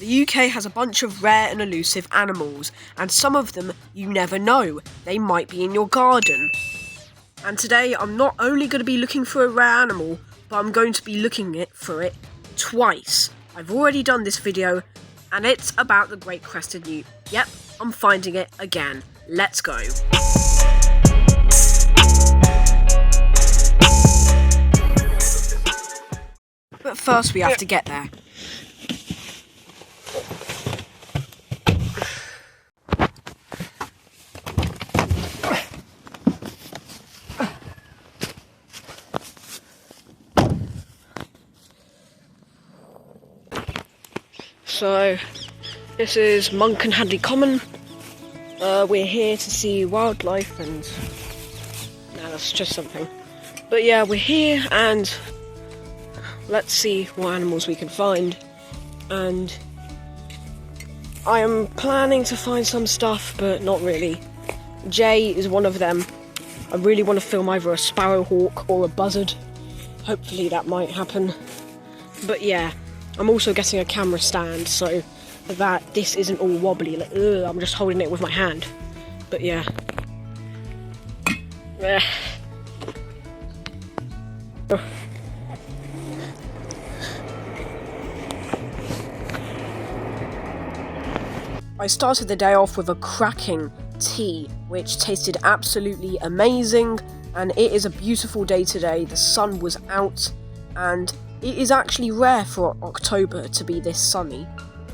The UK has a bunch of rare and elusive animals, and some of them you never know. They might be in your garden. And today I'm not only going to be looking for a rare animal, but I'm going to be looking for it twice. I've already done this video, and it's about the great crested newt. Yep, I'm finding it again. Let's go. But first we have to get there. So, this is Monk and Hadley Common. We're here to see wildlife and... no, that's just something. But yeah, we're here and let's see what animals we can find. And I am planning to find some stuff, but not really. Jay is one of them. I really want to film either a sparrowhawk or a buzzard. Hopefully that might happen. But yeah. I'm also getting a camera stand so that this isn't all wobbly, like, I'm just holding it with my hand. But yeah. I started the day off with a cracking tea, which tasted absolutely amazing, and it is a beautiful day today. The sun was out, and it is actually rare for October to be this sunny,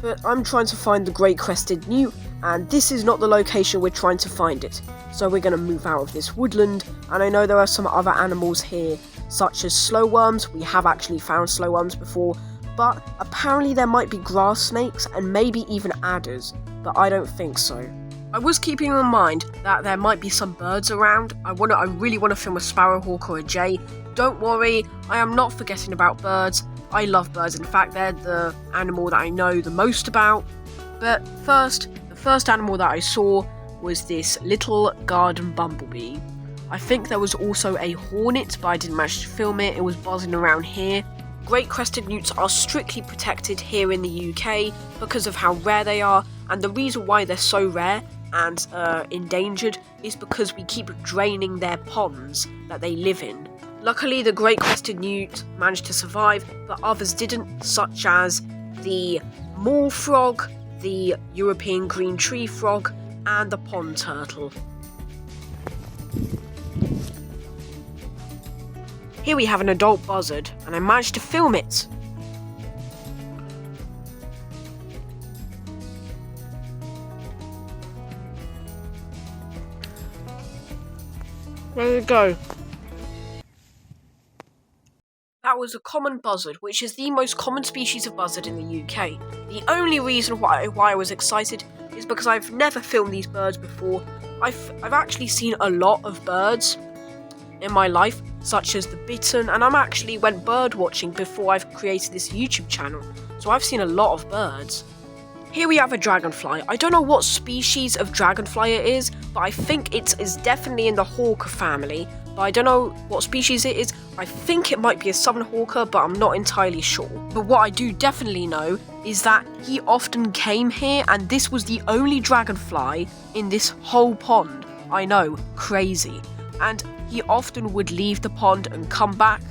but I'm trying to find the great crested newt, and this is not the location we're trying to find it. So we're going to move out of this woodland, and I know there are some other animals here, such as slowworms. We have actually found slowworms before, but apparently there might be grass snakes and maybe even adders, but I don't think so. I was keeping in mind that there might be some birds around. I really want to film a sparrowhawk or a jay. Don't worry, I am not forgetting about birds. I love birds. In fact, they're the animal that I know the most about. But first, the first animal that I saw was this little garden bumblebee. I think there was also a hornet, but I didn't manage to film it. It was buzzing around here. Great crested newts are strictly protected here in the UK because of how rare they are, and the reason why they're so rare and endangered is because we keep draining their ponds that they live in. Luckily, the great crested newt managed to survive, but others didn't, such as the moor frog, the European green tree frog, and the pond turtle. Here we have an adult buzzard, and I managed to film it. There we go. That was a common buzzard, which is the most common species of buzzard in the UK. The only reason why I was excited is because I've never filmed these birds before. I've actually seen a lot of birds in my life, such as the bittern, and I actually went bird watching before I've created this YouTube channel, so I've seen a lot of birds. Here we have a dragonfly. I don't know what species of dragonfly it is, but I think it is definitely in the hawker family, but I don't know what species it is. I think it might be a southern hawker, but I'm not entirely sure. But what I do definitely know is that he often came here, and this was the only dragonfly in this whole pond. I know, crazy. And he often would leave the pond and come back,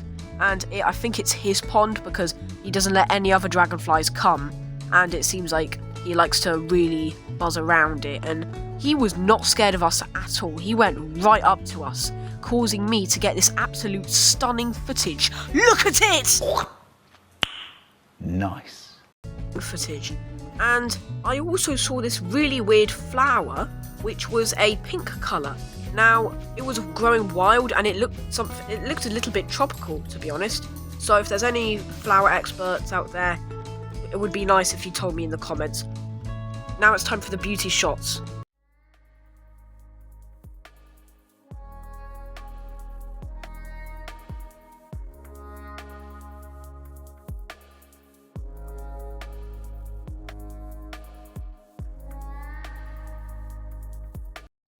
and I think it's his pond because he doesn't let any other dragonflies come, and it seems like he likes to really buzz around it, and he was not scared of us at all. He went right up to us, causing me to get this absolute stunning footage. Look at it! Nice. Footage. And I also saw this really weird flower, which was a pink colour. Now, it was growing wild, and it looked a little bit tropical, to be honest. So if there's any flower experts out there, it would be nice if you told me in the comments. Now it's time for the beauty shots.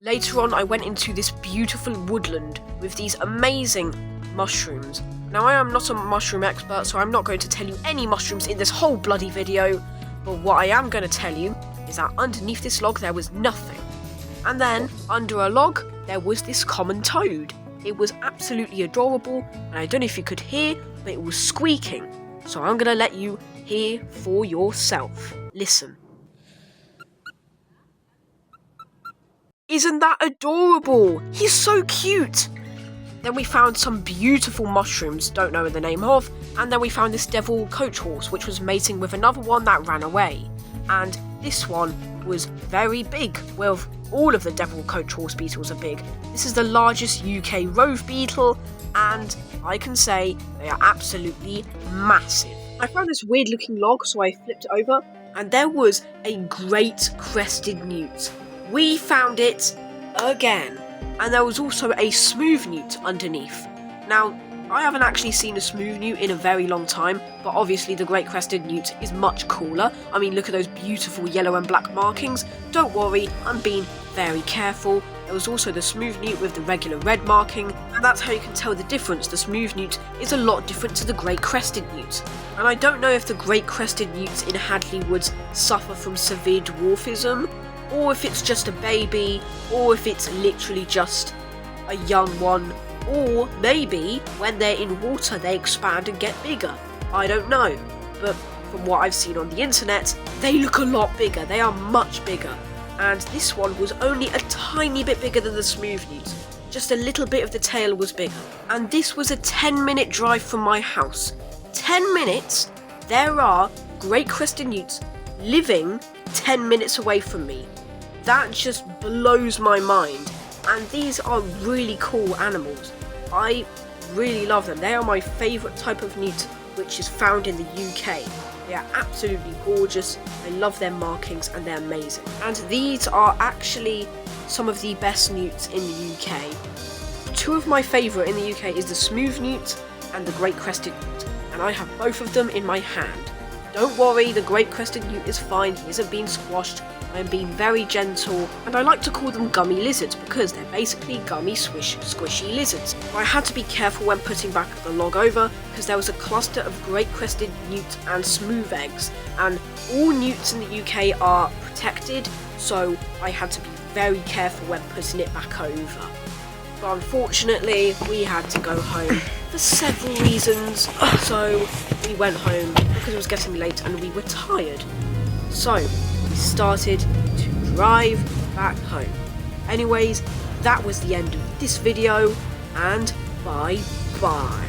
Later on, I went into this beautiful woodland with these amazing mushrooms. Now, I am not a mushroom expert, so I'm not going to tell you any mushrooms in this whole bloody video, But what I am going to tell you is that underneath this log there was nothing. And then, under a log, there was this common toad. It was absolutely adorable, and I don't know if you could hear, but it was squeaking. So I'm going to let you hear for yourself. Listen. Isn't that adorable? He's so cute! Then we found some beautiful mushrooms, don't know the name of, and then we found this devil coach horse, which was mating with another one that ran away. And this one was very big. Well, all of the devil coach horse beetles are big. This is the largest UK rove beetle, and I can say they are absolutely massive. I found this weird looking log, so I flipped it over, and there was a great crested newt. We found it again. And there was also a smooth newt underneath. Now, I haven't actually seen a smooth newt in a very long time, but obviously the great crested newt is much cooler. I mean, look at those beautiful yellow and black markings. Don't worry, I'm being very careful. There was also the smooth newt with the regular red marking, and that's how you can tell the difference. The smooth newt is a lot different to the great crested newt. And I don't know if the great crested newts in Hadley Woods suffer from severe dwarfism, or if it's just a baby, or if it's literally just a young one, or maybe when they're in water they expand and get bigger. I don't know, but from what I've seen on the internet, they look a lot bigger. They are much bigger, and this one was only a tiny bit bigger than the smooth newt. Just a little bit of the tail was bigger, and this was a 10-minute drive from my house. 10 minutes? There are great crested newts living 10 minutes away from me. That just blows my mind, and these are really cool animals. I really love them. They are my favourite type of newt, which is found in the UK. They are absolutely gorgeous. I love their markings and they're amazing. And these are actually some of the best newts in the UK. Two of my favourite in the UK is the smooth newt and the great crested newt, and I have both of them in my hand. Don't worry, the great crested newt is fine. He isn't being squashed. I am being very gentle, and I like to call them gummy lizards because they're basically gummy squishy lizards. But I had to be careful when putting back the log over because there was a cluster of great crested newt and smooth eggs, and all newts in the UK are protected, so I had to be very careful when putting it back over. But unfortunately, we had to go home for several reasons, so we went home because it was getting late and we were tired. So we started to drive back home. Anyways, that was the end of this video, and bye bye.